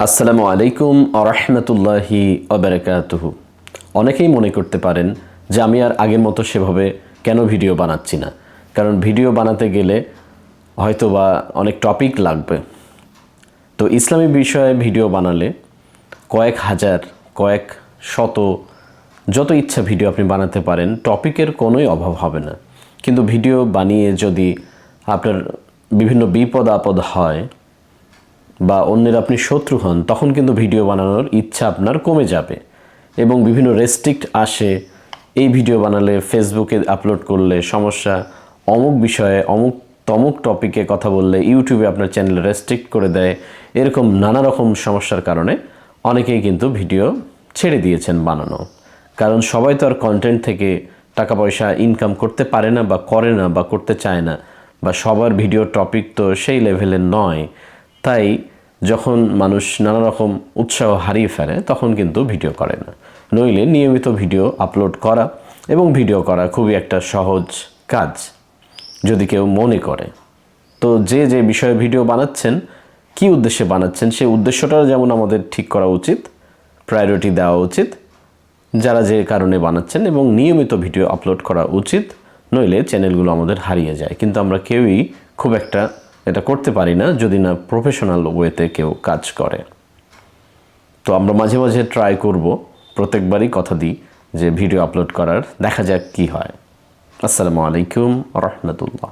আসসালামু আলাইকুম আরহামতুল্লাহি আবরাকাতুহু। অনেকেই মনে করতে পারেন যে আমি আর আগের মতো সেভাবে কেন ভিডিও বানাচ্ছি না, কারণ ভিডিও বানাতে গেলে হয়তো বা অনেক টপিক লাগবে। তো ইসলামী বিষয়ে ভিডিও বানালে কয়েক হাজার, কয়েক শত, যত ইচ্ছা ভিডিও আপনি বানাতে পারেন, টপিকের কোনোই অভাব হবে না। কিন্তু ভিডিও বানিয়ে যদি আপনার বিভিন্ন বিপদ আপদ হয় বা অন্যের আপনি শত্রু হন, তখন কিন্তু ভিডিও বানানোর ইচ্ছা আপনার কমে যাবে এবং বিভিন্ন রেস্ট্রিক্ট আসে। এই ভিডিও বানালে ফেসবুকে আপলোড করলে সমস্যা, অমুক বিষয়ে অমুক তমুক টপিকে কথা বললে ইউটিউবে আপনার চ্যানেল রেস্ট্রিক্ট করে দেয়। এরকম নানা রকম সমস্যার কারণে অনেকেই কিন্তু ভিডিও ছেড়ে দিয়েছেন বানানো। কারণ সবাই তো আর কন্টেন্ট থেকে টাকা পয়সা ইনকাম করতে পারে না বা করে না বা করতে চায় না, বা সবার ভিডিও টপিক তো সেই লেভেলের নয়। তাই যখন মানুষ নানা রকম উৎসাহ হারিয়ে ফেলে তখন কিন্তু ভিডিও করে না। নইলে নিয়মিত ভিডিও আপলোড করা এবং ভিডিও করা খুবই একটা সহজ কাজ যদি কেউ মনে করে। তো যে যে বিষয়ে ভিডিও বানাচ্ছেন, কী উদ্দেশ্যে বানাচ্ছেন, সেই উদ্দেশ্যটাও যেমন আমাদের ঠিক করা উচিত, প্রায়োরিটি দেওয়া উচিত যারা যে কারণে বানাচ্ছেন, এবং নিয়মিত ভিডিও আপলোড করা উচিত। নইলে চ্যানেলগুলো আমাদের হারিয়ে যায়। কিন্তু আমরা কেউই খুব একটা এটা করতে পারি না যদি না প্রফেশনাল ওয়েতে কেউ কাজ করে। তো আমরা মাঝে মাঝে ট্রাই করব, প্রত্যেকবারই কথা দিই যে ভিডিও আপলোড করার, দেখা যাক কি হয়। আসসালামু আলাইকুম রহমতুল্লাহ।